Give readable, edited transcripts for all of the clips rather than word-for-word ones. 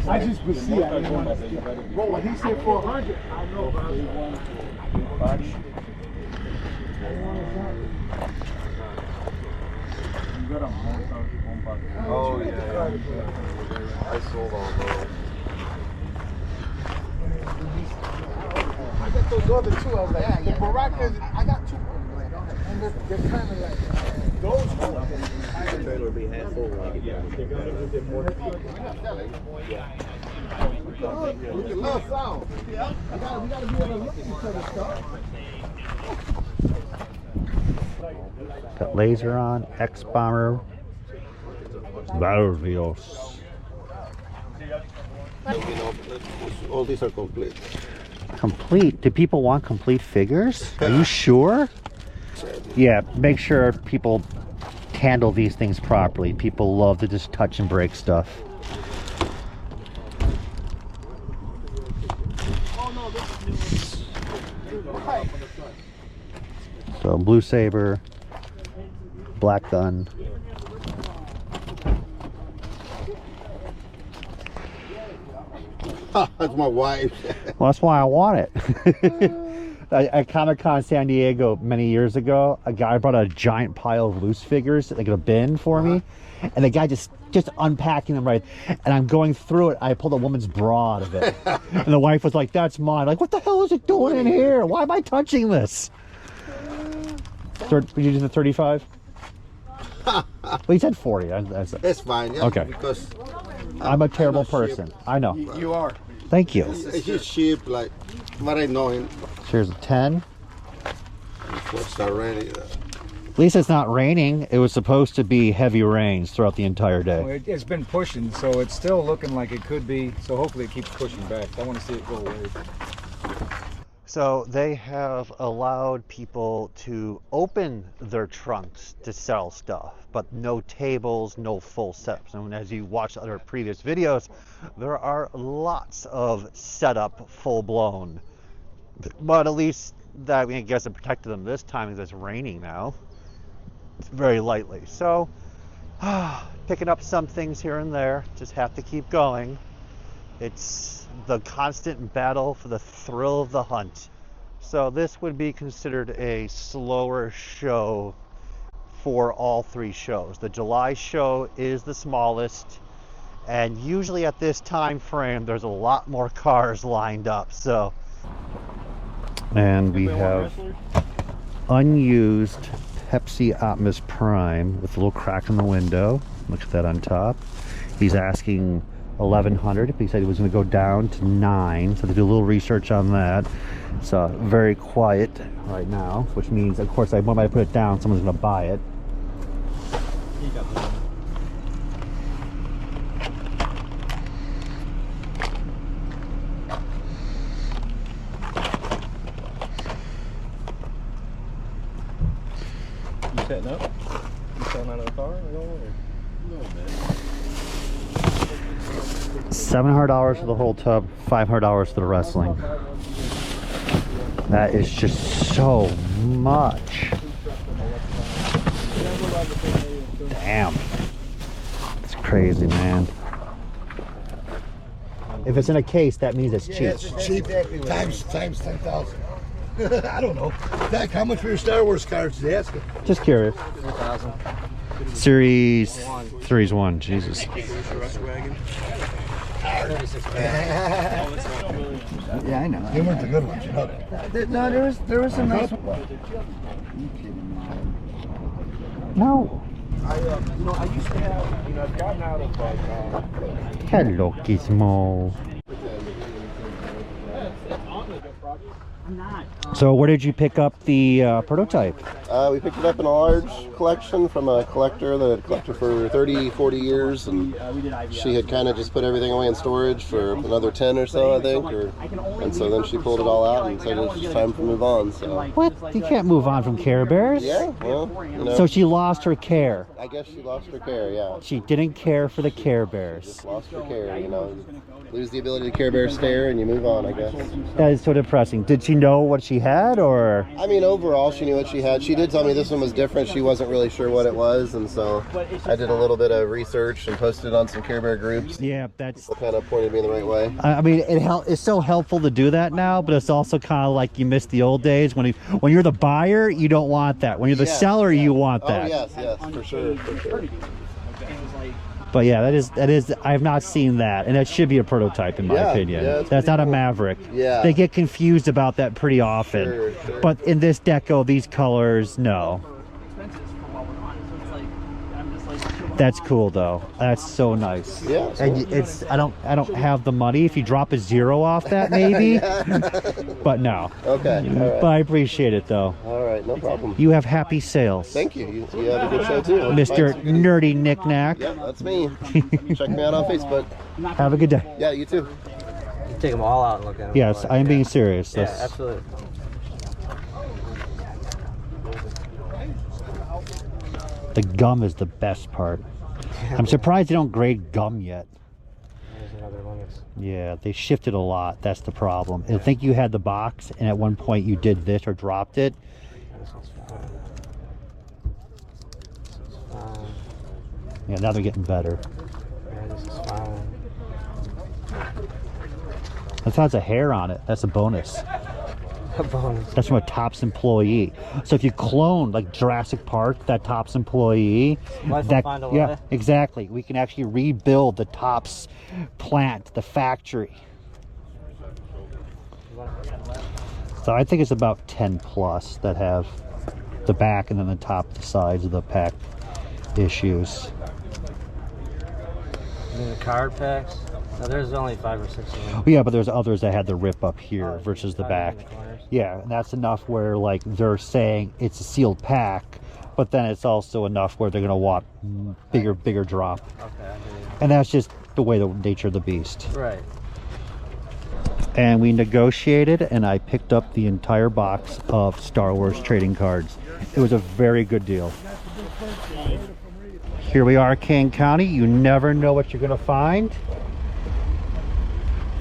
I just would see it. Well, when he said 400, I know, bro. Oh, yeah. I sold all those. I got those other two. I was like, the Baracas, I got two. And they're kind of like, those two. Trailer will be half full. Yeah, they're going to give them more people. Look at love sound. We got to be able to look at each other's stuff. Got laser on, X-Bomber, Valvios. All these are complete. Complete? Do people want complete figures? Are you sure? Yeah, make sure people handle these things properly. People love to just touch and break stuff. So Blue Saber, Black Gun. That's my wife. Well, that's why I want it. At Comic-Con San Diego many years ago, a guy brought a giant pile of loose figures, like a bin for me, and the guy just unpacking them right, and I'm going through it. I pulled a woman's bra out of it, and the wife was like, "That's mine." Like, what the hell is it doing in here? Why am I touching this? Would you do the 35? Well, he said 40. That's fine. Yeah, okay. Because I'm a terrible person. I know. You are. Thank you. It's just cheap, like, but I know him. Here's a 10. What's already? At least it's not raining. It was supposed to be heavy rains throughout the entire day. Well, it's been pushing, so it's still looking like it could be. So hopefully it keeps pushing back. I want to see it go away. So they have allowed people to open their trunks to sell stuff, but no tables, no full setups. And as you watch other previous videos, there are lots of setup full-blown. But at least that, I guess, it protected them this time because it's raining now. It's very lightly. So picking up some things here and there, just have to keep going. It's the constant battle for the thrill of the hunt. So this would be considered a slower show for all three shows. The July show is the smallest, and usually at this time frame there's a lot more cars lined up. So, and we have unused Pepsi Optimus Prime with a little crack in the window. Look at that on top. He's asking 1,100. He said he was going to go down to 9, so they do a little research on that. It's very quiet right now, which means, of course, when I put it down, someone's going to buy it. You setting up? You selling out of the car? $700 for the whole tub, $500 for the wrestling. That is just so much. Damn. It's crazy, man. If it's in a case, that means it's cheap. Yeah, it's cheap. Times 10,000. I don't know. Zach, how much for your Star Wars cards did they ask you? Just curious. 4,000. Series 1, Jesus. Yeah, I know. They weren't the good ones, you know that. No, there was some nice ones. No. I used to have, I've gotten out of like. Hello, Gizmo. So where did you pick up the prototype? We picked it up in a large collection from a collector that had collected for 30, 40 years, and she had kind of just put everything away in storage for another 10 or so, I think, and so then she pulled it all out and said it's just time to move on. So. What? You can't move on from Care Bears? Yeah, well, you know. So she lost her care. I guess she lost her care, yeah. She didn't care for the Care Bears. Just lost her care, you know. Lose the ability to Care Bear stare and you move on, I guess. That is so depressing. Did she know what she had, or? I mean, overall, she knew what she had. She did tell me this one was different. She wasn't really sure what it was, and so I did a little bit of research and posted it on some Care Bear groups. Yeah, that's... It kind of pointed me in the right way. I mean, it's so helpful to do that now, but it's also kind of like you miss the old days. When you're the buyer, you don't want that. When you're the seller, you want that. Oh, yes, for sure, for sure. But yeah, that is. I have not seen that, and that should be a prototype in my opinion. Yeah, that's not a Maverick. Yeah. They get confused about that pretty often. Sure. But in this deco, these colors, no. That's cool though. That's so nice. Yeah. And it's I don't have the money. If you drop a 0 off that, maybe. But no. Okay. All right. But I appreciate it though. All right, no problem. You have happy sales. Thank you. You have a good show too. Mr. Nerdy Knickknack. Yeah, that's me. Check me out on Facebook. Have a good day. Yeah, you too. You take them all out and look at them. Yes, I am being serious. Yeah, absolutely. The gum is the best part. I'm surprised they don't grade gum yet. Yeah, they shifted a lot. That's the problem. I think you had the box, and at one point you did this or dropped it. Yeah, now they're getting better. That has a hair on it. That's a bonus. That's from a Topps employee. So if you clone like Jurassic Park, that Topps employee, yeah, exactly. We can actually rebuild the Topps plant, the factory. So I think it's about 10 plus that have the back and then the top, the sides of the pack issues. And the card packs? No, there's only 5 or 6 of them. Yeah, but there's others that had the rip up here versus the back. Yeah, and that's enough where like they're saying it's a sealed pack, but then it's also enough where they're gonna want bigger drop. Okay. And that's just the way, the nature of the beast. Right. And we negotiated, and I picked up the entire box of Star Wars trading cards. It was a very good deal. Here we are, Kane County. You never know what you're gonna find.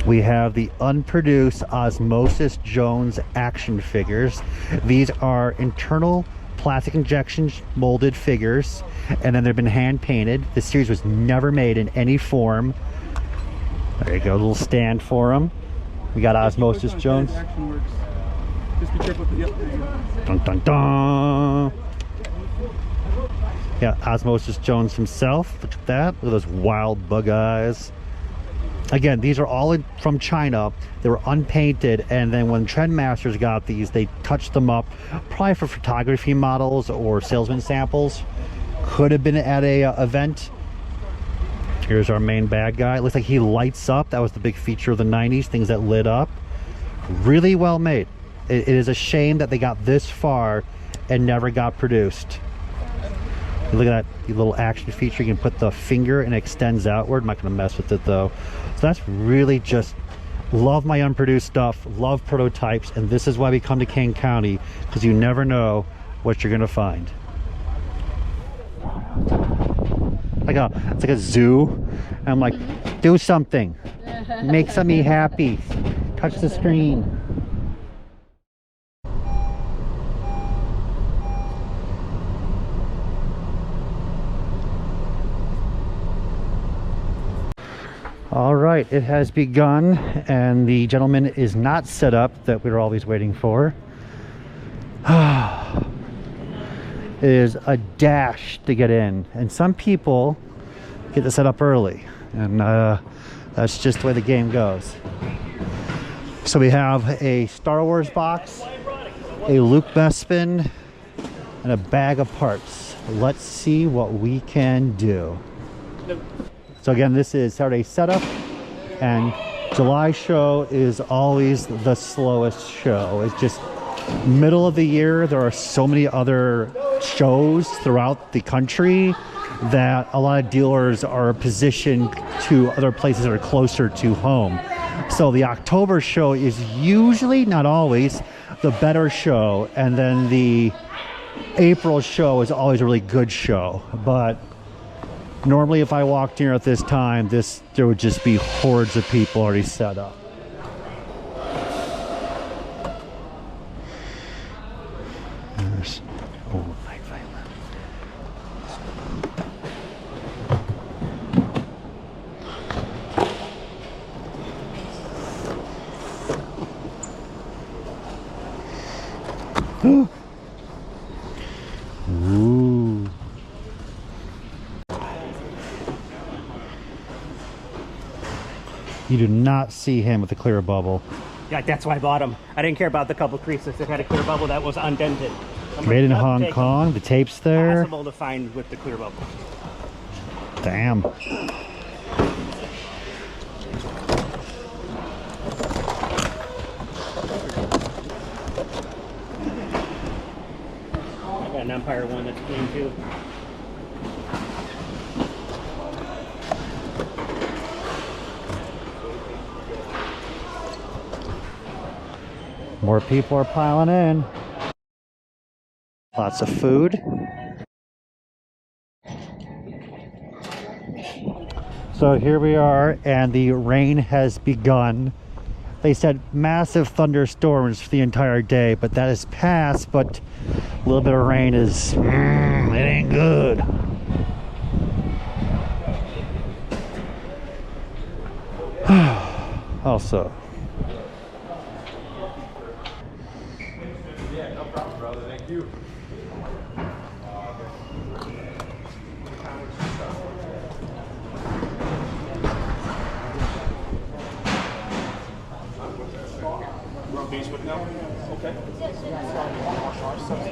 We have the unproduced Osmosis Jones action figures. These are internal plastic injection molded figures, and then they've been hand painted. This series was never made in any form. There you go, a little stand for them. We got Osmosis Jones. Just be careful with the Dun, dun, dun. Yeah, Osmosis Jones himself. Look at that. Look at those wild bug eyes. Again, these are all from China. They were unpainted, and then when Trendmasters got these, they touched them up, probably for photography models or salesman samples. Could have been at a event. Here's our main bad guy. It looks like he lights up. That was the big feature of the 90s, things that lit up. Really well made. It is a shame that they got this far and never got produced. Look at that little action feature. You can put the finger and it extends outward. I'm not going to mess with it though. So that's really just, love my unproduced stuff, love prototypes, and this is why we come to Kane County, because you never know what you're going to find. It's like a zoo. And I'm like, do something. Make something happy. Touch the screen. All right, it has begun, and the gentleman is not set up that we were always waiting for. It is a dash to get in, and some people get to set up early, and that's just the way the game goes. So we have a Star Wars box, a Luke Bespin, and a bag of parts. Let's see what we can do. So again, this is Saturday setup, and July show is always the slowest show. It's just middle of the year, there are so many other shows throughout the country that a lot of dealers are positioned to other places that are closer to home. So the October show is usually, not always, the better show, and then the April show is always a really good show. But normally if I walked here at this time, there would just be hordes of people already set up. There's, oh, ooh. You do not see him with the clear bubble. Yeah, that's why I bought them. I didn't care about the couple creases that had a clear bubble that was undented. Made in Hong Kong. The tape's there. Possible to find with the clear bubble. Damn. I got an Empire one that's clean too. More people are piling in. Lots of food. So here we are, and the rain has begun. They said massive thunderstorms for the entire day, but that is past, but a little bit of rain is, it ain't good. Also, Okay.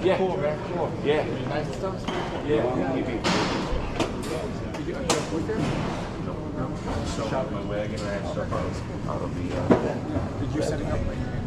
Yeah. Cool, man. Cool. Yeah. Nice stuff. Yeah. Shop my wagon and I had stuff out of the. Did you set it up like in?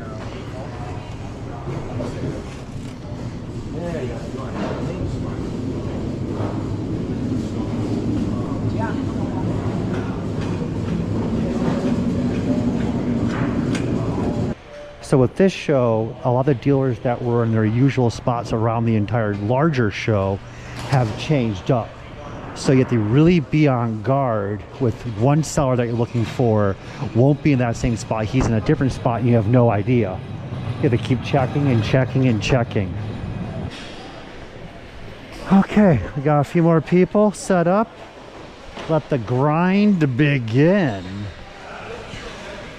so with this show, a lot of the dealers that were in their usual spots around the entire larger show have changed up. So you have to really be on guard with one seller that you're looking for won't be in that same spot. He's in a different spot and you have no idea. You have to keep checking and checking and checking. Okay, we got a few more people set up. Let the grind begin.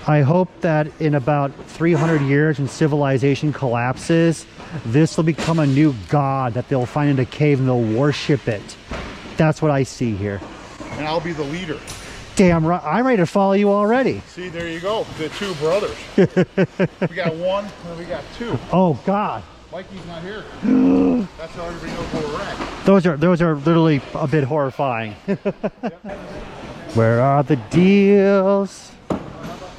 I hope that in about 300 years when civilization collapses, this will become a new god that they'll find in a cave and they'll worship it. That's what I see here. And I'll be the leader. Damn right, I'm ready to follow you already. See, there you go, the two brothers. We got one, and we got two. Oh God. Mikey's not here. That's how everybody knows where we're at. Those are literally a bit horrifying. Where are the deals?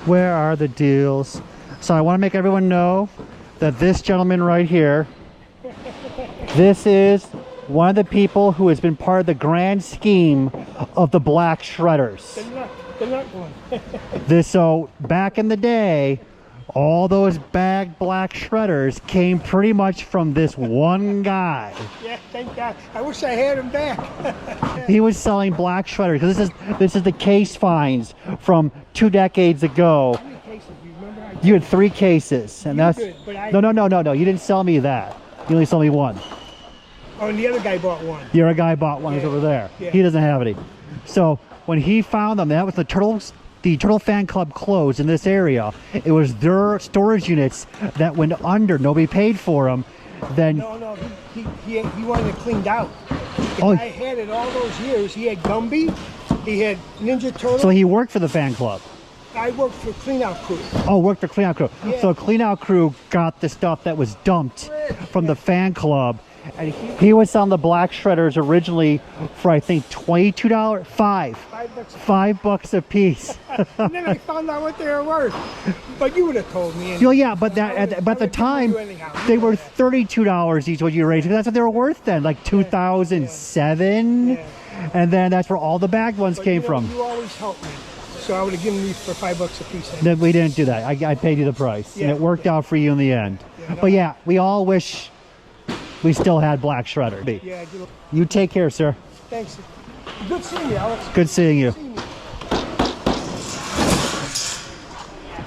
Where are the deals? So I want to make everyone know that this gentleman right here, this is one of the people who has been part of the grand scheme of the black shredders. So back in the day, all those bagged black shredders came pretty much from this one guy. Yeah, thank God. I wish I had him back. He was selling black shredders because this is the case finds from 2 decades ago. How many cases do you remember? You had 3 cases, and that's did, but I- no. You didn't sell me that. You only sold me 1. Oh, and the other guy bought one. The other guy bought one. Yeah. Who's over there. Yeah. He doesn't have any. So when he found them, that was the Turtle Fan Club closed in this area. It was their storage units that went under. Nobody paid for them. Then No, he wanted it cleaned out. The Oh. guy had it all those years. He had Gumby. He had Ninja Turtle. so he worked for the fan club. I worked for Clean Out Crew. Oh, worked for Clean Out Crew. Yeah. So Clean Out Crew got the stuff that was dumped from the fan club And He was on the black shredders originally for I think $22, $5 a piece. And then I found out what they were worth. But you would have told me. Well, yeah, but at the time they were $32 each. What you raised? That's what they were worth then, like 2007. Yeah. And then that's where all the bagged ones came from. You always help me. So I would have given these for $5 a piece. No, we didn't do that. I paid you the price, and it worked out for you in the end. But yeah, we all wish we still had black shredder. Yeah, you take care, sir. Thanks. Good seeing you, Alex. Good seeing you.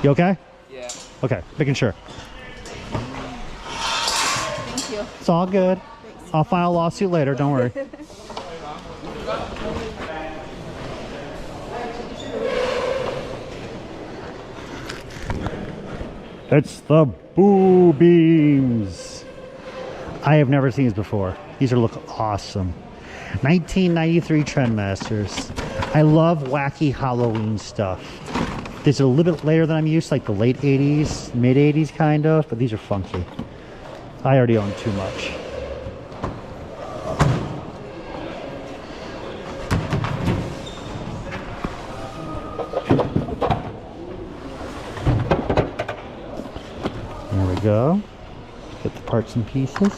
You okay? Yeah. Okay, making sure. Thank you. It's all good. Thanks. I'll file a lawsuit later, don't worry. It's the Boo Beams. I have never seen these before. These look awesome. 1993 Trendmasters. I love wacky Halloween stuff. This is a little bit later than I'm used to, like the late 80s, mid 80s kind of, but these are funky. I already own too much. There we go. Get the parts and pieces.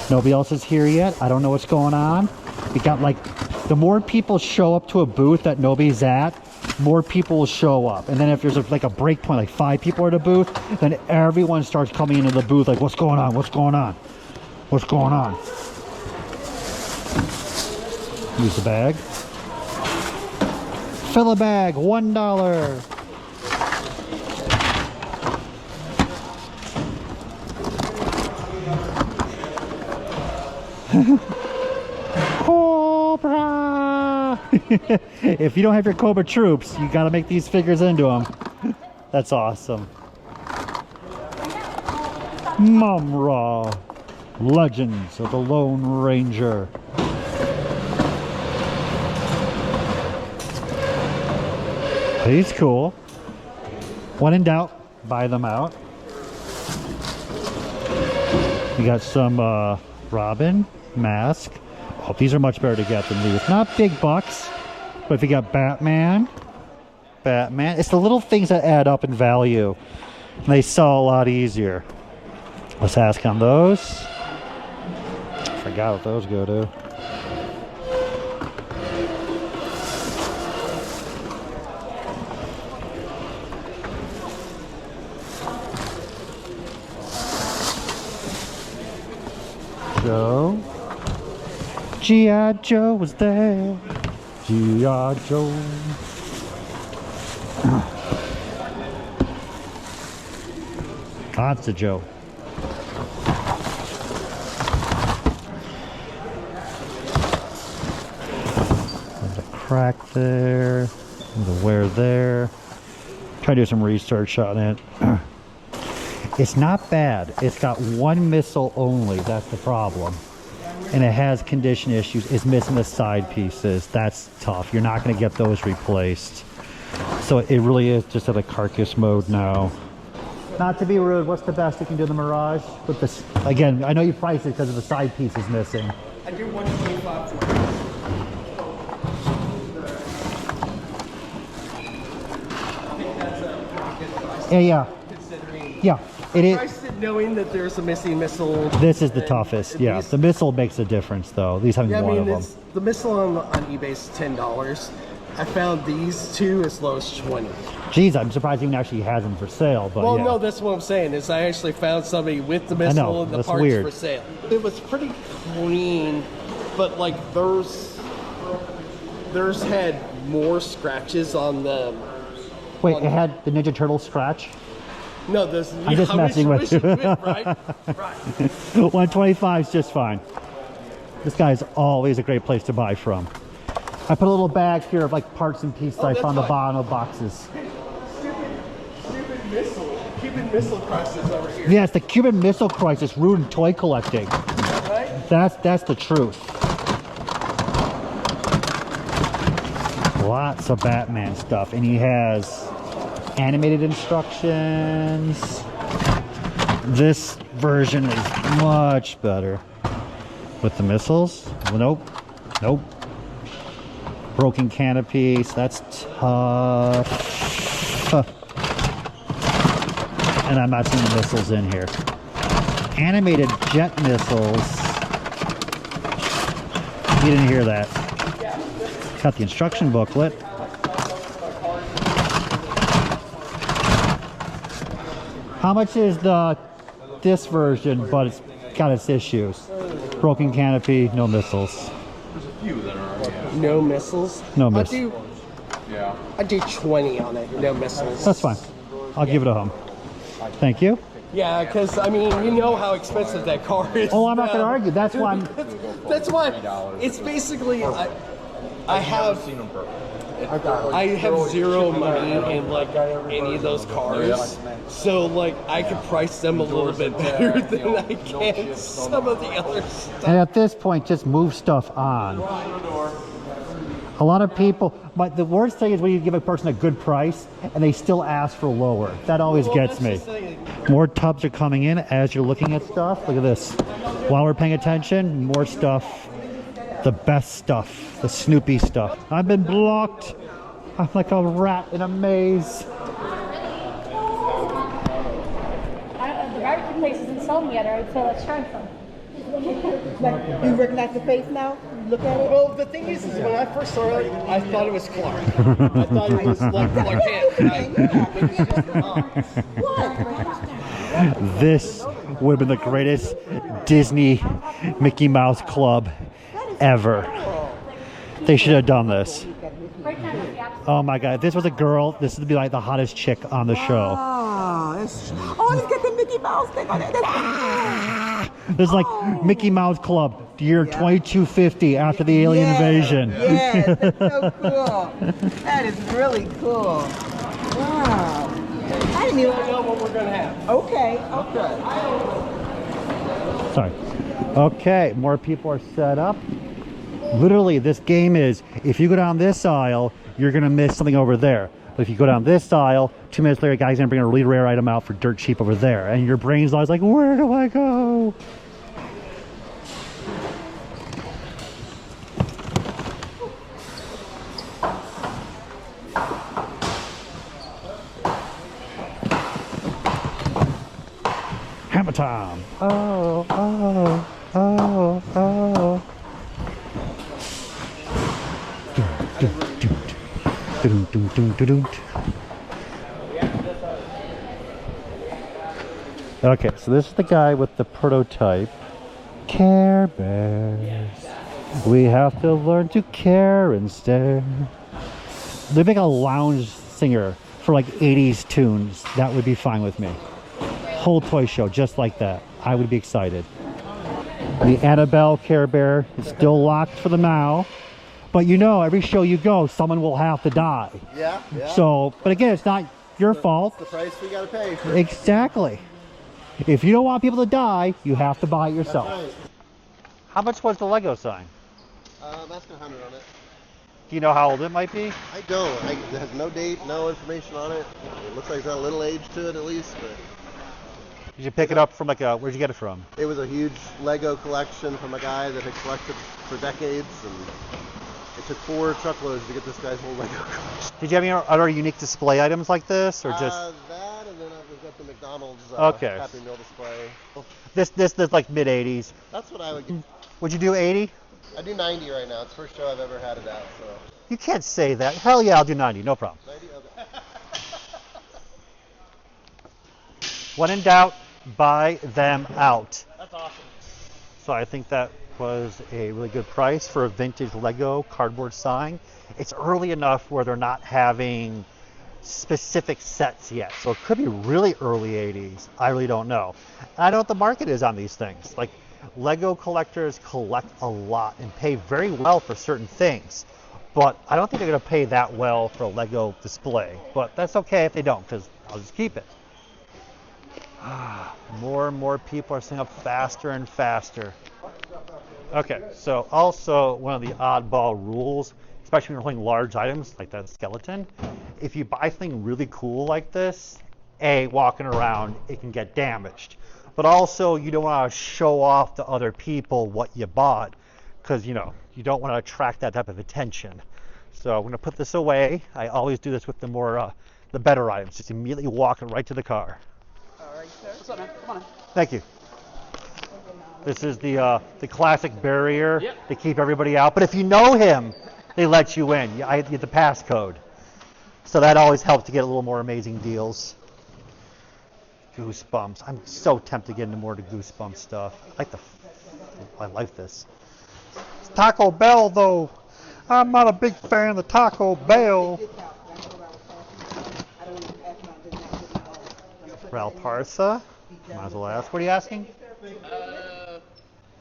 Nobody else is here yet. I don't know what's going on. We got like, the more people show up to a booth that nobody's at, more people will show up. And then if there's like a break point, like 5 people are at a booth, then everyone starts coming into the booth like, what's going on? What's going on? What's going on? Use the bag. Fill a bag, $1. Cobra! If you don't have your Cobra troops, you gotta make these figures into them. That's awesome. Mumra, Legends of the Lone Ranger. He's cool. When in doubt, buy them out. We got some Robin, Mask. Oh, these are much better to get than these. Not big bucks, but if you got Batman, it's the little things that add up in value. And they sell a lot easier. Let's ask on those. Forgot what those go to. Joe. G.I. Joe was there. G.I. Joe. Lots of Joe. There's a crack there. There's a wear there. Try to do some research on it. It's not bad. It's got one missile only. That's the problem. And it has condition issues. It's missing the side pieces. That's tough. You're not going to get those replaced. So it really is just at a carcass mode now. Not to be rude, what's the best you can do in the Mirage? With this, again, I know you priced it because of the side pieces missing. I do 125 for you. I think that's a pretty good price. Yeah. Considering. Yeah. It is. Priced it knowing that there's a missing missile. This is the toughest. Yeah, the missile makes a difference though. At least having one of them. The missile on eBay is $10. I found these two as low as 20. Geez, I'm surprised even actually has them for sale. But well, yeah. no, that's what I'm saying. Is I actually found somebody with the missile and the parts for sale. It was pretty clean, but like theirs had more scratches on the. Wait, it had the Ninja Turtle scratch? No, this. I'm just messing with you. Right. 125 is just fine. This guy's always a great place to buy from. I put a little bag here of like parts and pieces I found the bottom of boxes. Stupid missile. Cuban Missile Crisis over here. Yeah, it's the Cuban Missile Crisis ruined toy collecting. Right? That's the truth. Lots of Batman stuff, and he has animated instructions, This version is much better. With the missiles? Nope. Nope. Broken canopies, that's tough. And I'm not seeing the missiles in here. Animated jet missiles. You didn't hear that. Got the instruction booklet. How much is this version, but it's got its issues? Broken canopy, no missiles. There's a few that are. No missiles? No missiles. I do 20 on it, no missiles. That's fine. I'll give it a home. Thank you. Yeah, because I mean, you know how expensive that car is. Oh, I'm not going to argue. That's why I'm. That's why it's basically I have zero money in like any of those cars, so like I could price them a little bit better than I can some of the other stuff. And at this point, just move stuff on. A lot of people, but the worst thing is when you give a person a good price and they still ask for lower. That always gets me. More tubs are coming in as you're looking at stuff. Look at this. While we're paying attention, more stuff. The best stuff. The Snoopy stuff. I've been blocked. I'm like a rat in a maze. The barbecue place isn't selling yet, or so let's try some. You recognize the face now? Look at it? Well, the thing is when I first saw it, I thought it was Clark. I thought it was like Clark Kent. This would have been the greatest Disney Mickey Mouse Club ever. They should have done this. Oh my God, if this was a girl, this would be like the hottest chick on the show. Let's get the Mickey Mouse thing on it. There's like Mickey Mouse Club, year 2250 after the alien invasion. Yeah, that's so cool. That is really cool. Wow. I didn't even know what we're going to have. Okay, okay. Sorry. Okay, more people are set up. Literally, this game is, if you go down this aisle, you're going to miss something over there. But if you go down this aisle, 2 minutes later, a guy's going to bring a really rare item out for dirt cheap over there. And your brain's always like, where do I go? Hammer time. Oh, oh, oh, oh. Okay, so this is the guy with the prototype. Care Bears. We have to learn to care instead. They make a lounge singer for like 80s tunes. That would be fine with me. Whole toy show just like that. I would be excited. The Annabelle Care Bear is still locked for the now. But you know, every show you go, someone will have to die. Yeah. So, but again, it's not your fault. It's the price we gotta pay. Exactly. If you don't want people to die, you have to buy it yourself. That's right. How much was the Lego sign? That's got 100 on it. Do you know how old it might be? I don't. It has no date, no information on it. It looks like it's got a little age to it at least, but Did you pick it up from like a, where'd you get it from? it was a huge Lego collection from a guy that had collected for decades, and it took 4 truckloads to get this guy's whole Lego collection. Did you have any other unique display items like this, or just? That, and then we've got the McDonald's Okay. Happy Meal display. This like mid 80s. That's what I would get. Would you do 80? I do 90 right now. It's the first show I've ever had it at, so. You can't say that. Hell yeah, I'll do 90, no problem. 90? Okay. When in doubt, buy them out. That's awesome. So I think that was a really good price for a vintage Lego cardboard sign. It's early enough where they're not having specific sets yet. So it could be really early 80s. I really don't know. And I don't know what the market is on these things. Like Lego collectors collect a lot and pay very well for certain things. But I don't think they're going to pay that well for a Lego display. But that's okay if they don't, because I'll just keep it. More and more people are setting up faster and faster. Okay, so also one of the oddball rules, especially when you're holding large items like that skeleton, if you buy something really cool like this walking around, it can get damaged. But also, you don't want to show off to other people what you bought, because you don't want to attract that type of attention. So I'm going to put this away. I always do this with the better items. Just immediately walk it right to the car. All right, sir. What's up, man? Come on. Thank you. This is the classic barrier to keep everybody out. But if you know him, they let you in. You get the passcode. So that always helps to get a little more amazing deals. Goosebumps. I'm so tempted to get into more of the Goosebumps stuff. I like this. It's Taco Bell, though. I'm not a big fan of the Taco Bell. Ralph Parsa. Might as well ask. What are you asking?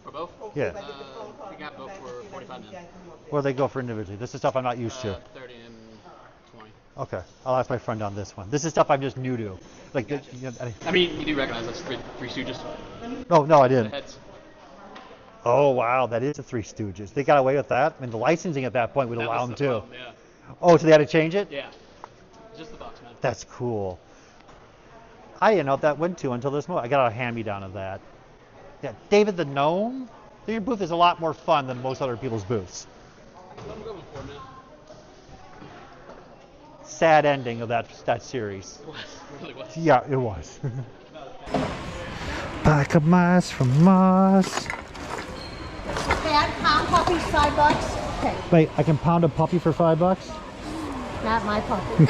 For both? Yeah. We got both for 45 minutes. What do they go for individually? This is stuff I'm not used to. 30 and 20. Okay. I'll ask my friend on this one. This is stuff I'm just new to. Like, Gotcha. I mean, you do recognize that's Three Stooges? No, I didn't. The heads. Oh, wow. That is the Three Stooges. They got away with that? I mean, the licensing at that point would allow them to. Problem, yeah. Oh, so they had to change it? Yeah. Just the box, man. That's cool. I didn't know if that went to until this moment. I got a hand-me-down of that. Yeah, David the Gnome? Your booth is a lot more fun than most other people's booths. I'm going for a minute. Sad ending of that series. It was. It really was. Yeah, it was. Pack of mice from Mars. Dad, pound puppies, $5. Okay. Wait, I can pound a puppy for $5? Not my puppy.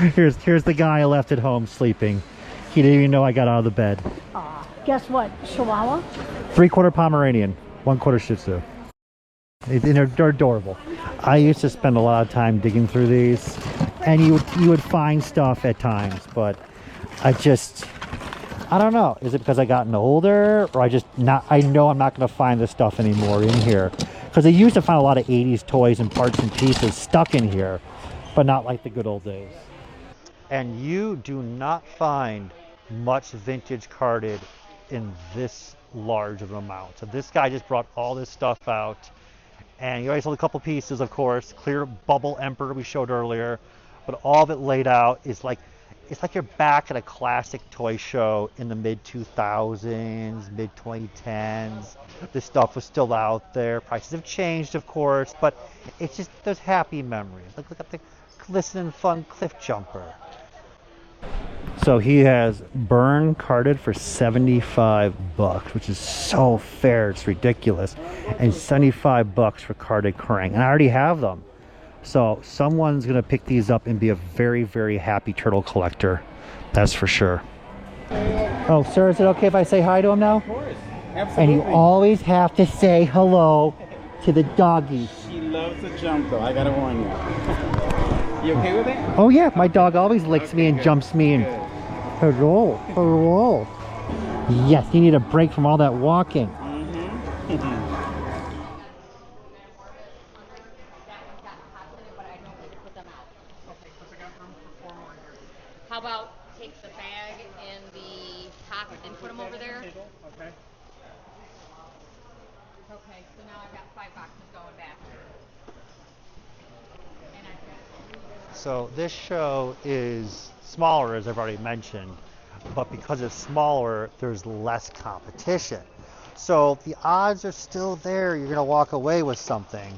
Here's the guy I left at home sleeping. He didn't even know I got out of the bed. Guess what? Chihuahua? 3/4 Pomeranian, 1/4 Shih Tzu. They're adorable. I used to spend a lot of time digging through these, and you would find stuff at times, but I don't know. Is it because I gotten older, or I know I'm not going to find this stuff anymore in here? Because I used to find a lot of 80s toys and parts and pieces stuck in here, but not like the good old days. And you do not find much vintage carded in this large of an amount. So this guy just brought all this stuff out, and you always sold a couple pieces, of course. Clear bubble Emperor we showed earlier, but all of it laid out is like, it's like you're back at a classic toy show in the mid 2000s, mid 2010s. This stuff was still out there. Prices have changed, of course, but it's just those happy memories. Look at the glistening fun cliff jumper. So he has burn carded for $75, which is so fair, it's ridiculous. And $75 for carded Krang. And I already have them. So someone's gonna pick these up and be a very, very happy turtle collector. That's for sure. Oh, sir, is it okay if I say hi to him now? Of course. Absolutely. And you always have to say hello to the doggies. She loves to jump though, I gotta warn you. You okay with it? Oh yeah, my dog always licks me and jumps me and hello, hello. Yes, you need a break from all that walking. How about take the bag and the top and put them over there? Okay. Okay, so now I've got 5 boxes going back. And I've got So this show is smaller, as I've already mentioned, but because it's smaller, there's less competition. So the odds are still there you're going to walk away with something,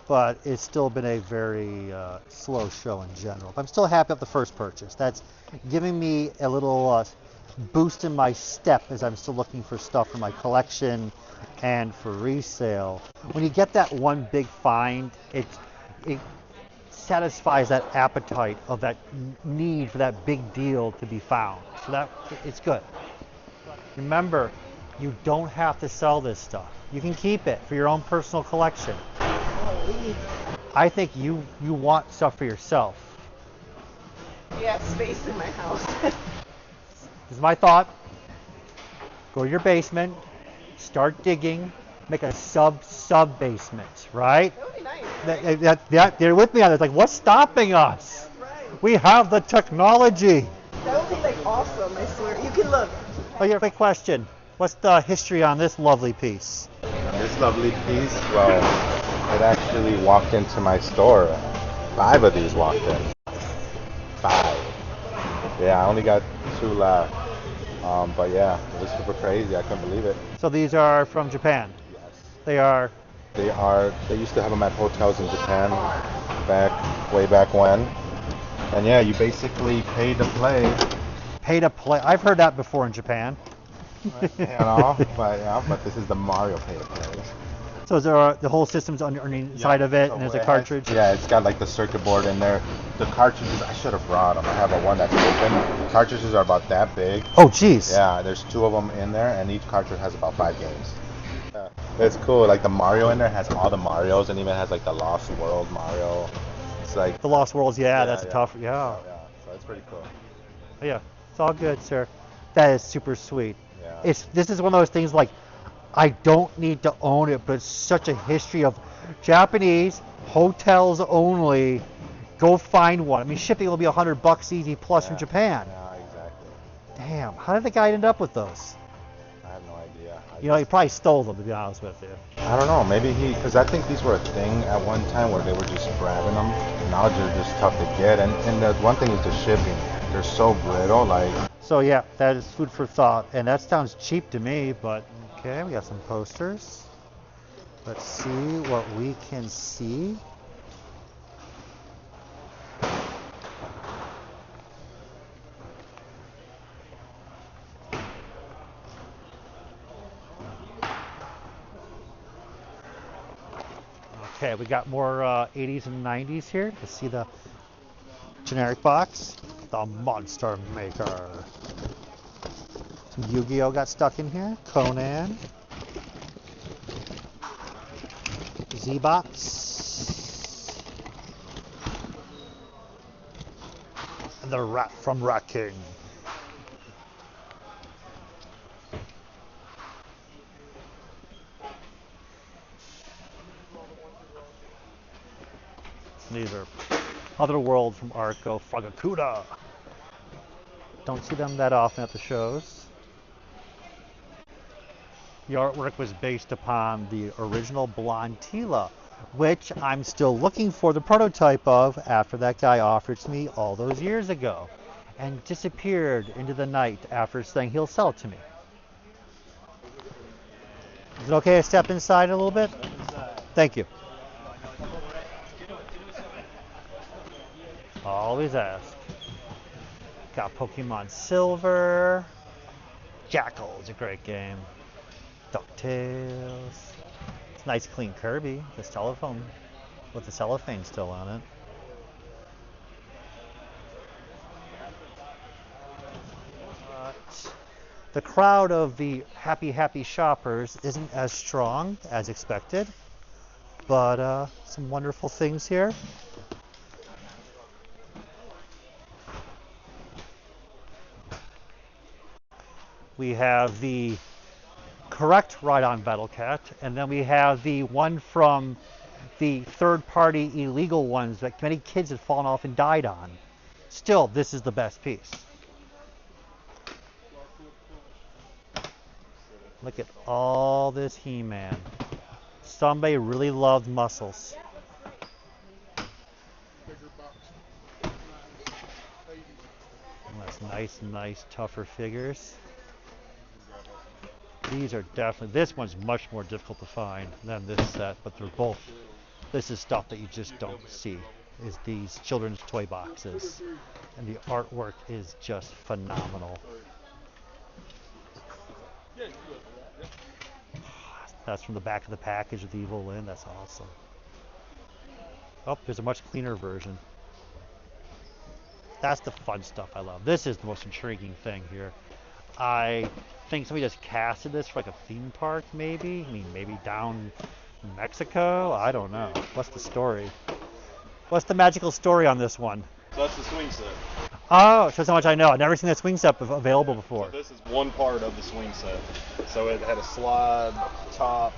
but it's still been a very slow show in general. But I'm still happy with the first purchase. That's giving me a little boost in my step as I'm still looking for stuff for my collection and for resale. When you get that one big find, it satisfies that appetite of that need for that big deal to be found. So that it's good. Remember, you don't have to sell this stuff. You can keep it for your own personal collection. I think you want stuff for yourself. Yeah, space in my house. This is my thought. Go to your basement, start digging, make a sub basement, right? That would be nice. They're with me on this. Like, what's stopping us? Right. We have the technology. That would be like awesome, I swear. You can look. Oh, your quick question. What's the history on this lovely piece? This lovely piece, well, it actually walked into my store. 5 of these walked in. 5 5. Yeah, I only got 2 left. But yeah, it was super crazy. I couldn't believe it. So these are from Japan? Yes. They are? They used to have them at hotels in Japan way back when. And yeah, you basically pay to play. Pay to play. I've heard that before in Japan. But this is the Mario pay to play. So the whole system's inside of it, and there's a cartridge? It's got like the circuit board in there. The cartridges, I should have brought them. I have one that's open. The cartridges are about that big. Oh, jeez. Yeah, there's 2 of them in there, and each cartridge has about 5 games. Yeah. It's cool. Like the Mario in there has all the Marios, and even has like the Lost World Mario. It's like the Lost Worlds. Yeah, that's a tough. Yeah. So it's pretty cool. Yeah, it's all good, sir. That is super sweet. Yeah. This is one of those things like, I don't need to own it, but it's such a history of Japanese hotels only. Go find one. I mean, shipping will be $100 easy plus from Japan. Yeah, exactly. Damn, how did the guy end up with those? I have no idea. He probably stole them, to be honest with you. I don't know. Maybe because I think these were a thing at one time where they were just grabbing them. Now they're just tough to get. And the one thing is the shipping. They're so brittle, like. So yeah, that is food for thought. And that sounds cheap to me, but okay, we got some posters. Let's see what we can see. Okay, we got more 80s and 90s here. Let's see the generic box. The Monster Maker. Some Yu-Gi-Oh got stuck in here. Conan. Z-Box. And the Rat from Rat King. These are Otherworld from Arco Fragakuda. Don't see them that often at the shows. The artwork was based upon the original Blonde Tila, which I'm still looking for the prototype of after that guy offered it to me all those years ago and disappeared into the night after saying he'll sell it to me. Is it okay to step inside a little bit? Thank you. Always ask. Got Pokemon Silver. Jackal is a great game. DuckTales. It's nice clean Kirby. This telephone with the cellophane still on it. But the crowd of the happy shoppers isn't as strong as expected. But some wonderful things here. We have the correct Ride-On Battle Cat, and then we have the one from the third-party illegal ones that many kids have fallen off and died on. Still, this is the best piece. Look at all this He-Man. Somebody really loved muscles. That's nice, tougher figures. These are definitely, this one's much more difficult to find than this set, but they're both, this is stuff that you just don't see, is these children's toy boxes. And the artwork is just phenomenal. That's from the back of the package of the Evil Lynn, that's awesome. Oh, there's a much cleaner version. That's the fun stuff I love. This is the most intriguing thing here. I think somebody just casted this for like a theme park, maybe. I mean, maybe down in Mexico. I don't know. What's the story? What's the magical story on this one? So that's the swing set. Oh, shows how much I know. I've never seen that swing set available before. So this is one part of the swing set. So it had a slide, top,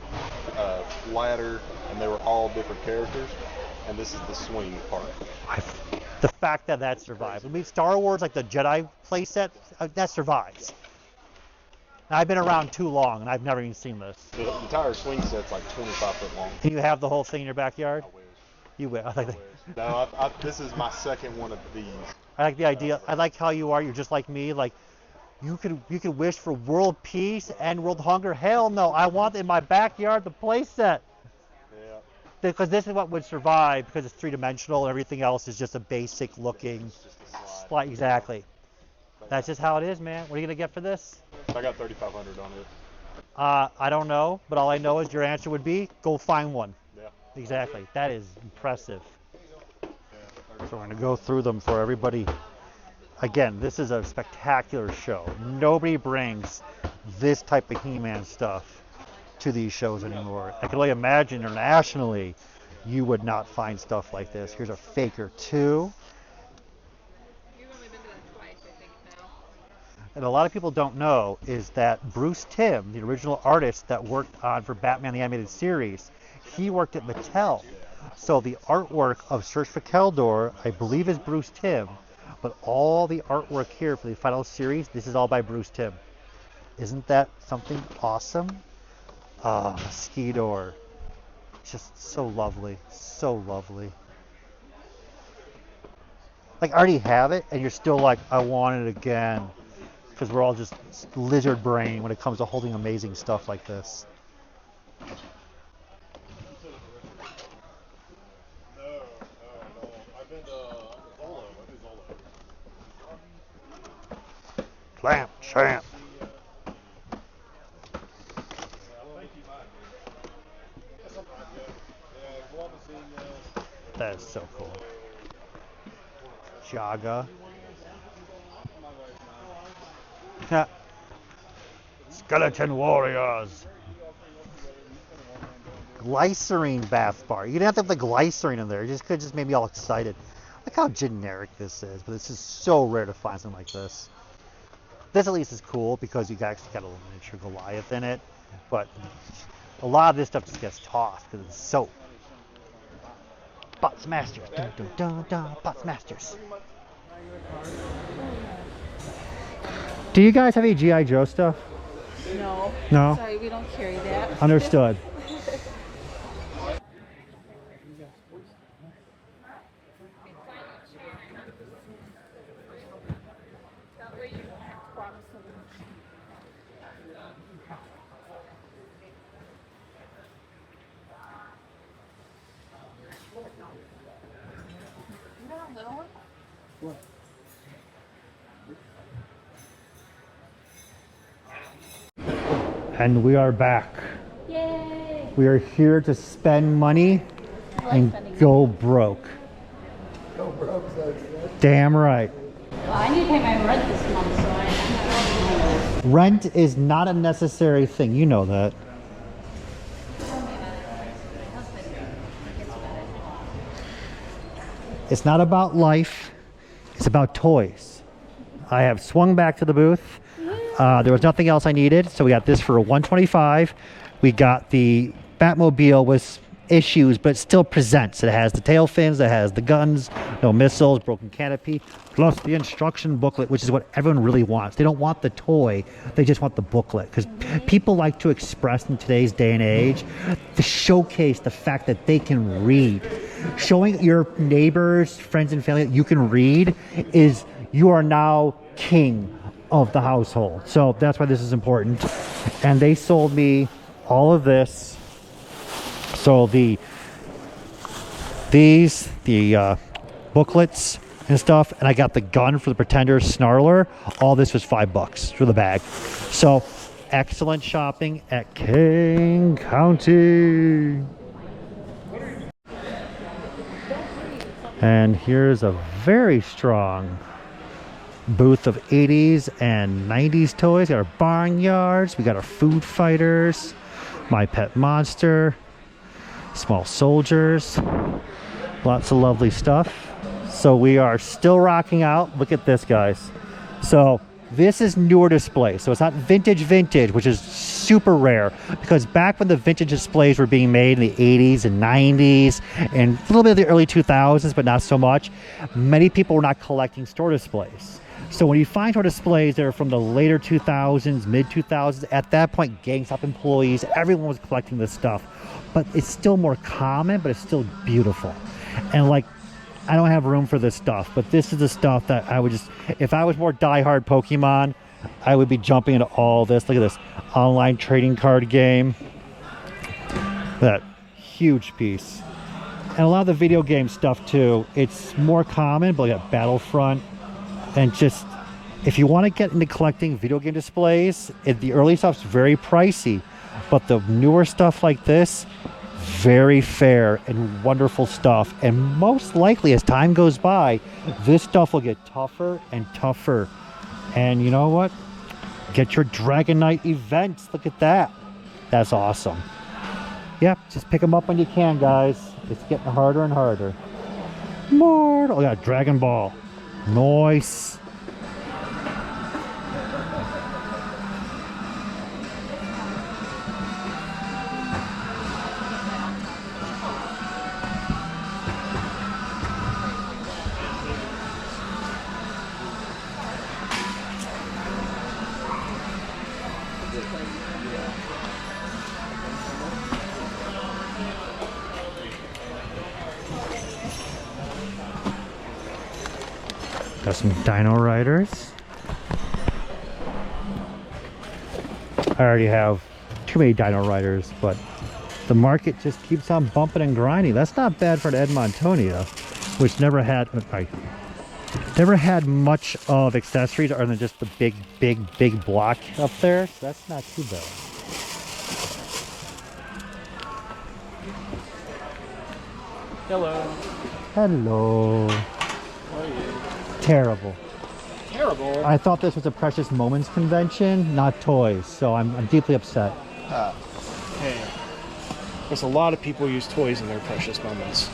ladder, and they were all different characters. And this is the swing part. The fact that that survived. I mean, Star Wars, like the Jedi playset, that survives. Now, I've been around too long, and I've never even seen this. The entire swing set's like 25 foot long. And you have the whole thing in your backyard? I wish. You will. I wish. No, this is my second one of these. I like the idea. I like how you are. You're just like me. Like, you could wish for world peace and world hunger. Hell no, I want in my backyard the play set. Yeah. Because this is what would survive, because it's three-dimensional and everything else is just a basic looking slide. Exactly. That's just how it is, man. What are you going to get for this? I got 3,500 on it. I don't know, but all I know is your answer would be go find one. Yeah. Exactly. That is impressive. So we're going to go through them for everybody. Again, this is a spectacular show. Nobody brings this type of He-Man stuff to these shows anymore. I can only imagine internationally you would not find stuff like this. Here's a Faker 2. And a lot of people don't know is that Bruce Timm, the original artist that worked on for Batman the Animated Series, he worked at Mattel. So the artwork of Search for Keldor, I believe, is Bruce Timm, but all the artwork here for the final series, this is all by Bruce Timm. Isn't that something awesome? Skidor. Just so lovely, so lovely. Like, I already have it, and you're still like, I want it again. Because we're all just lizard brain when it comes to holding amazing stuff like this. Clamp, champ. That is so cool. Jaga. Skeleton Warriors. Glycerine bath bar. You didn't have to have the glycerine in there. You just could just made me all excited. Look how generic this is, but this is so rare to find something like this. This at least is cool because you actually got a little miniature Goliath in it, but a lot of this stuff just gets tossed because it's soap. Bots Masters. Dun, dun, dun, dun. Bots Masters. Do you guys have any G.I. Joe stuff? No. No? Sorry, we don't carry that. Understood. And we are back. Yay! We are here to spend money and go broke. Go broke, so Damn right. Well, I need to pay my rent this month, so I'm not. Rent is not a necessary thing. You know that. It's not about life. It's about toys. I have swung back to the booth. There was nothing else I needed, so we got this for $125. We got the Batmobile with issues, but it still presents. It has the tail fins, it has the guns, no missiles, broken canopy, plus the instruction booklet, which is what everyone really wants. They don't want the toy, they just want the booklet, because people like to express in today's day and age to showcase the fact that they can read. Showing your neighbors, friends, and family that you can read is you are now king of the household. So that's why this is important. And they sold me all of this. So the booklets and stuff, and I got the gun for the Pretender Snarler. All this was $5 for the bag. So excellent shopping at Kane County. And here's a very strong booth of 80s and 90s toys. We got our Barnyards, we got our Food Fighters, My Pet Monster, Small Soldiers, lots of lovely stuff. So we are still rocking out. Look at this, guys. So this is newer display, so it's not vintage, which is super rare, because back when the vintage displays were being made in the 80s and 90s and a little bit of the early 2000s, but not so much, many people were not collecting store displays. So when you find store displays that are from the later 2000s, mid 2000s, at that point, GameStop employees, everyone was collecting this stuff. But it's still more common, but it's still beautiful. And like, I don't have room for this stuff, but this is the stuff that I would just, if I was more diehard Pokemon, I would be jumping into all this. Look at this online trading card game. That huge piece. And a lot of the video game stuff too, it's more common, but like Battlefront, and just, if you want to get into collecting video game displays, the early stuff's very pricey, but the newer stuff like this, very fair and wonderful stuff. And most likely, as time goes by, this stuff will get tougher and tougher. And you know what? Get your Dragon Knight events. Look at that. That's awesome. Yep, just pick them up when you can, guys. It's getting harder and harder. More. Oh yeah, Dragon Ball. Nice. Got some Dino Riders. I already have too many Dino Riders, but the market just keeps on bumping and grinding. That's not bad for an Edmontonia, which never had much of accessories other than just the big block up there. So that's not too bad. Hello. Hello. How are you? Terrible. Terrible? I thought this was a Precious Moments convention, not toys, so I'm deeply upset. Hey, there's a lot of people use toys in their precious moments.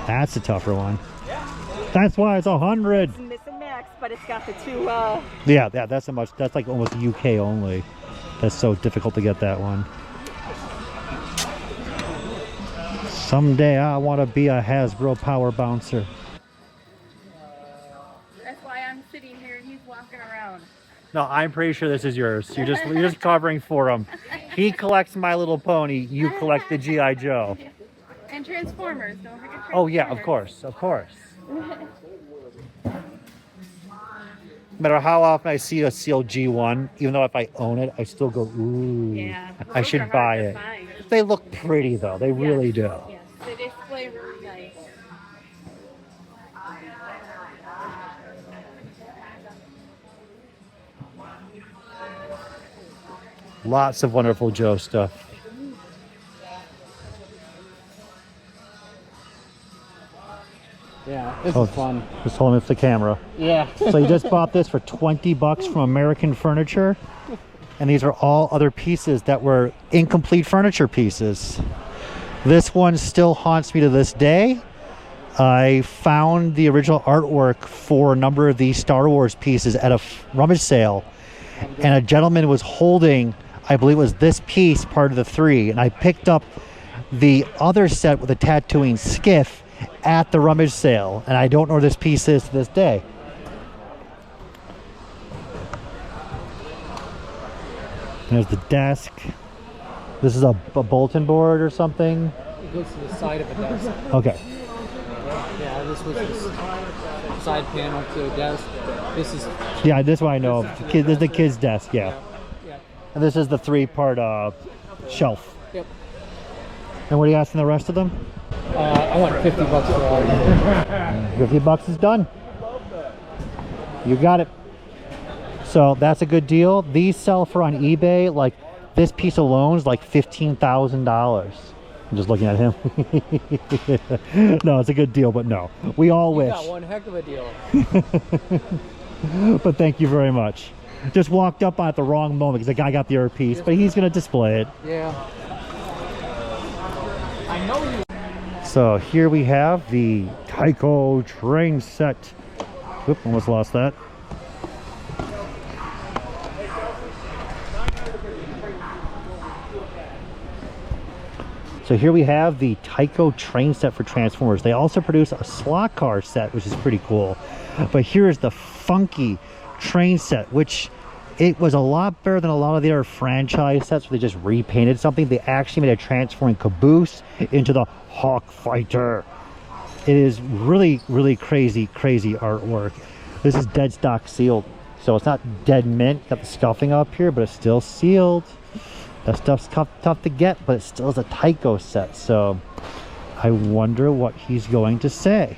That's a tougher one. That's why it's 100. It's Miss and Max, but it's got the two. Yeah, that's like almost UK only. That's so difficult to get that one. Someday I want to be a Hasbro Power Bouncer. That's why I'm sitting here and he's walking around. No, I'm pretty sure this is yours. You're just covering for him. He collects My Little Pony. You collect the G.I. Joe. And Transformers. Don't forget Transformers. Oh yeah, of course. No matter how often I see a sealed G1, even though if I own it, I still go, ooh, yeah, I should buy it. They look pretty though. They really do. Yes, they display really nice. Lots of wonderful Joe stuff. Yeah, this is fun. Just hold it with the camera. Yeah. So you just bought this for $20 from American Furniture, and these are all other pieces that were incomplete furniture pieces. This one still haunts me to this day. I found the original artwork for a number of these Star Wars pieces at a rummage sale, and a gentleman was holding, I believe it was this piece, part of the 3, and I picked up the other set with a tattooing skiff at the rummage sale, and I don't know where this piece is to this day. There's the desk. This is a bulletin board or something. It goes to the side of a desk. Okay. Yeah, this was the side panel to a desk. This is... Yeah, this one I know of. This is the kid's desk, yeah. And this is the 3-part shelf. Yep. And what are you asking the rest of them? I want $50 for all of them. $50 is done. You got it. So that's a good deal. These sell for on eBay, like this piece alone is like $15,000. I'm just looking at him. No, it's a good deal, but no. We all wish. You got one heck of a deal. But thank you very much. Just walked up on it at the wrong moment because the guy got the other piece, but he's going to display it. Yeah. I know you. So here we have the Tyco train set. Oop, almost lost that. So here we have the Tyco train set for Transformers. They also produce a slot car set, which is pretty cool. But here's the funky train set, which it was a lot better than a lot of the other franchise sets where they just repainted something. They actually made a transforming caboose into the Hawk Fighter. it is really, really crazy artwork. This is dead stock sealed, so it's not dead mint. Got the scuffing up here, but it's still sealed. That stuff's tough to get, but it still is a Tycho set. So I wonder what he's going to say.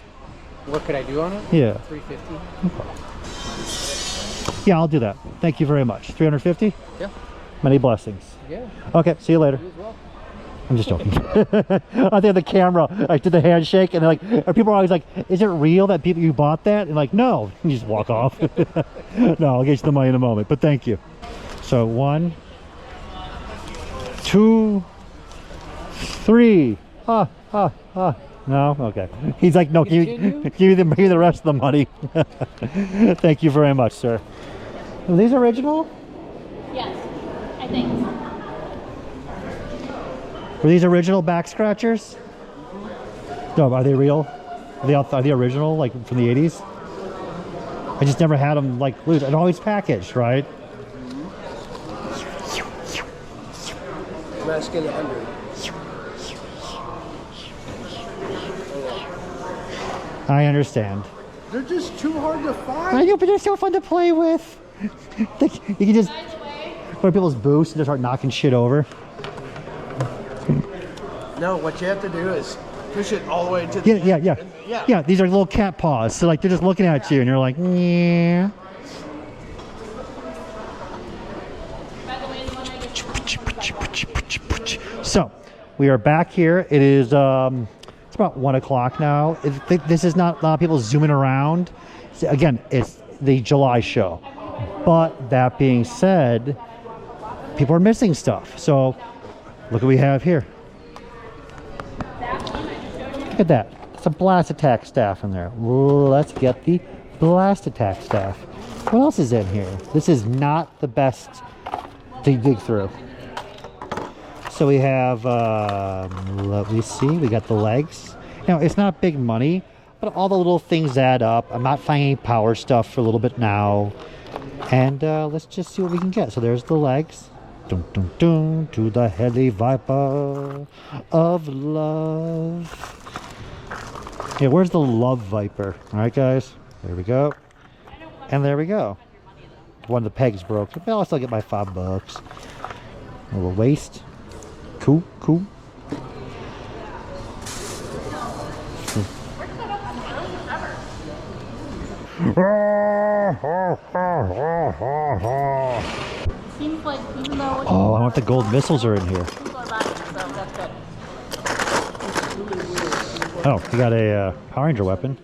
What could I do on it? Yeah. 350. Okay. Yeah, I'll do that. Thank you very much. 350? Yeah. Many blessings. Yeah. Okay, see you later. You as well. I'm just joking. I think the camera, I did the handshake, and they're like, people are always like, is it real that you bought that? And like, no. You just walk off. No, I'll get you the money in a moment, but thank you. So 1, 2, 3. No? Okay. He's like, no, give me the rest of the money. Thank you very much, sir. Are these original? Yes, I think. Were these original back scratchers? No, are they real? Are they original, like from the 80s? I just never had them like loose. And always packaged, right? Mexican 100. I understand. They're just too hard to find. I know, but they're so fun to play with. You can just put in people's booths and just start knocking shit over. No, what you have to do is push it all the way to the end. Yeah, these are little cat paws. So like they're just looking at you and you're like, yeah. So we are back here. It is it's about 1 o'clock now. This is not a lot of people zooming around. So again, it's the July show. But that being said, people are missing stuff. So look what we have here. Look at that. It's a blast attack staff in there. Let's get the blast attack staff. What else is in here? This is not the best to dig through. So we have, let me see, we got the legs. You know, it's not big money, but all the little things add up. I'm not finding any power stuff for a little bit now. And let's just see what we can get. So there's the legs. Dun, dun, dun, to the heli viper of love. Yeah, where's the love viper? All right, guys. There we go. And there we go. One of the pegs broke. But I'll still get my $5. A little waist. Cool, cool. Seems like even though Oh, I want the gold missiles are in here. Oh, you got a Power Ranger weapon.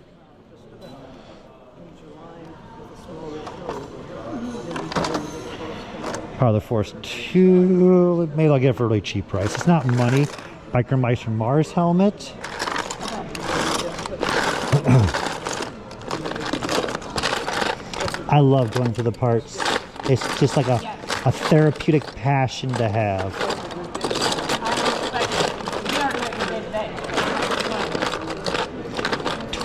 Power of the Force 2. Maybe I'll get it for a really cheap price. It's not money. Biker Mice from Mars helmet. I love going through the parts. It's just like a therapeutic passion to have.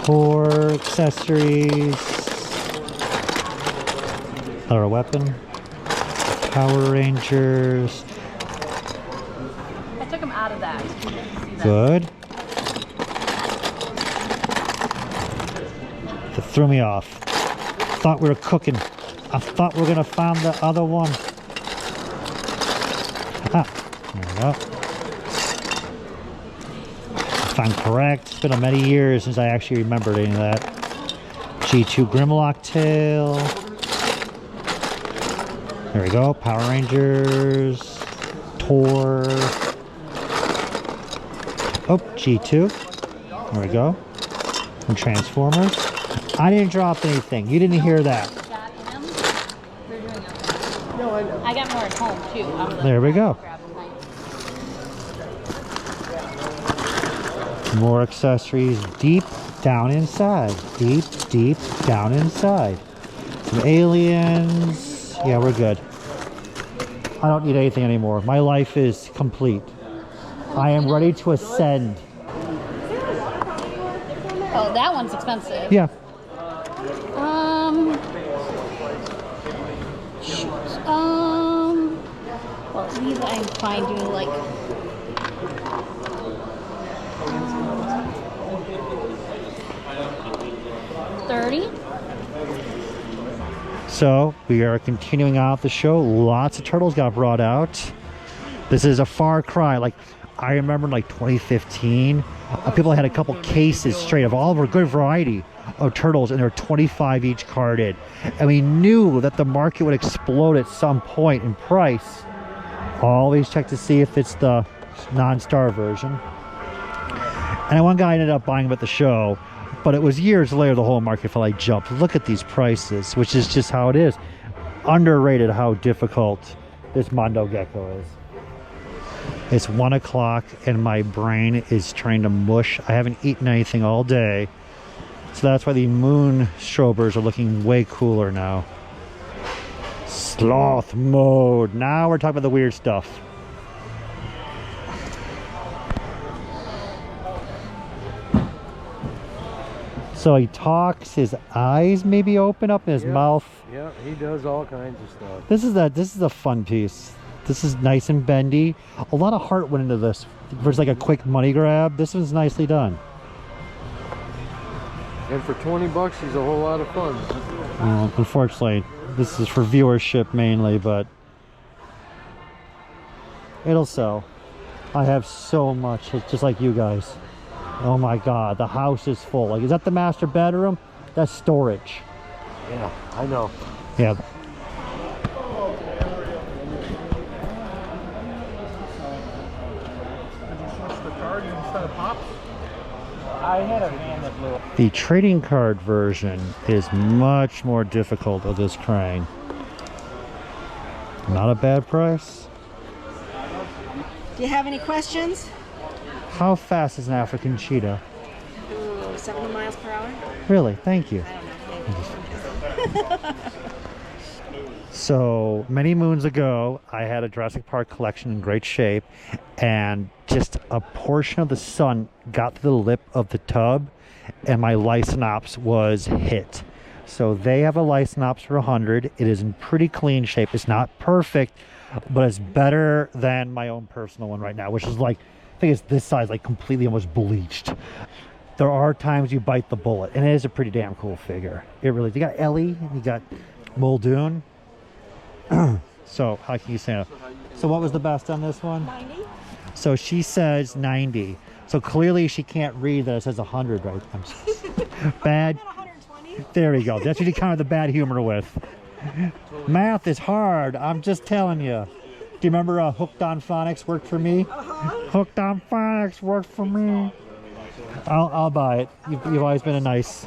Tour accessories. Another weapon. Power Rangers. I took them out of that. Good. That threw me off. Thought we were cooking. I thought we were gonna find the other one. Ah, there we go. If I'm correct, it's been many years since I actually remembered any of that. G2 Grimlock tail. There we go. Power Rangers. Tor. Oh, G2. There we go. And Transformers. I didn't drop anything. You didn't hear that. No, I know. I got more at home too. There we go. More accessories deep down inside. Deep, deep down inside. Some aliens. Yeah, we're good. I don't need anything anymore. My life is complete. I am ready to ascend. Oh, that one's expensive. Yeah. Well, these I'm fine doing like. $6.30. So we are continuing out the show. Lots of turtles got brought out. This is a far cry. Like, I remember in like 2015, people had a couple cases straight of all of a good variety of turtles, and they were 25 each carded. And we knew that the market would explode at some point in price. Always check to see if it's the non-star version. And one guy ended up buying them at the show, but it was years later the whole market felt like jumped. Look at these prices, which is just how it is. Underrated how difficult this Mondo Gecko is. It's 1 o'clock and my brain is trying to mush. I haven't eaten anything all day, so that's why the moon strobers are looking way cooler now. Sloth mode. Now we're talking about the weird stuff. So he talks, his eyes maybe open up in his mouth. Yeah, he does all kinds of stuff. This is a fun piece. This is nice and bendy. A lot of heart went into this. For like a quick money grab, this was nicely done. And for 20 bucks, he's a whole lot of fun. Well, unfortunately, this is for viewership mainly, but it'll sell. I have so much, just like you guys. Oh my God, the house is full. Like, is that the master bedroom? That's storage. Yeah, I know. Yeah. I had a van that blew up. The trading card version is much more difficult of this crane. Not a bad price. Do you have any questions? How fast is an African cheetah? Ooh, 70 miles per hour? Really? Thank you. I don't know. So many moons ago, I had a Jurassic Park collection in great shape, and just a portion of the sun got to the lip of the tub, and my Lyconops was hit. So they have a Lyconops for 100. It is in pretty clean shape. It's not perfect, but it's better than my own personal one right now, which is like, I think it's this size, like completely almost bleached. There are times you bite the bullet, and it is a pretty damn cool figure. It really, you got Ellie, you got Muldoon. So how can you say that? So what was the best on this one? 90. So she says 90. So clearly she can't read that it says 100 right. I'm so bad. There we go. That's what you counter the bad humor with. Math is hard. I'm just telling you. Do you remember Hooked on Phonics worked for me? Hooked on Phonics worked for me. I'll buy it. You've always been a nice.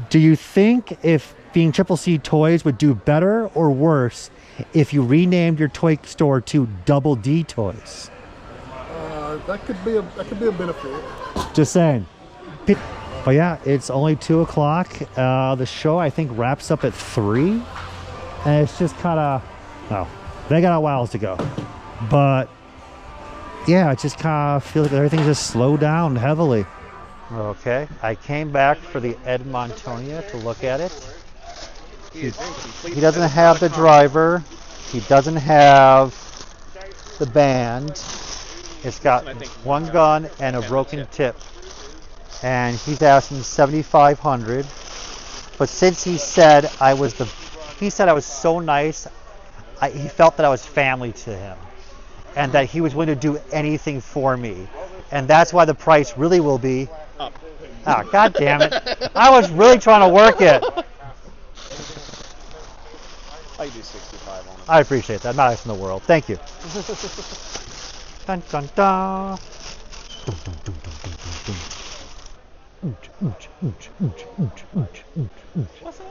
Do you think if being Triple C Toys would do better or worse if you renamed your toy store to Double D Toys? That could be a benefit. Just saying. But yeah, it's only 2 o'clock. The show I think wraps up at 3, and it's just kind of, no, they got a while to go. But yeah, it just kind of feels like everything just slowed down heavily. Okay, I came back for the Ed Montonia to look at it. He doesn't have the driver. He doesn't have the band. It's got one gun and a broken tip. And he's asking $7,500. But since he said I was so nice, he felt that I was family to him, and that he was willing to do anything for me. And that's why the price really will be up. Ah, God damn it. I was really trying to work it. I do 65 on it. I appreciate that. Not nice in the world. Thank you. Dun, dun, dun. Dun, dun, dun, dun, dun, dun. What's up?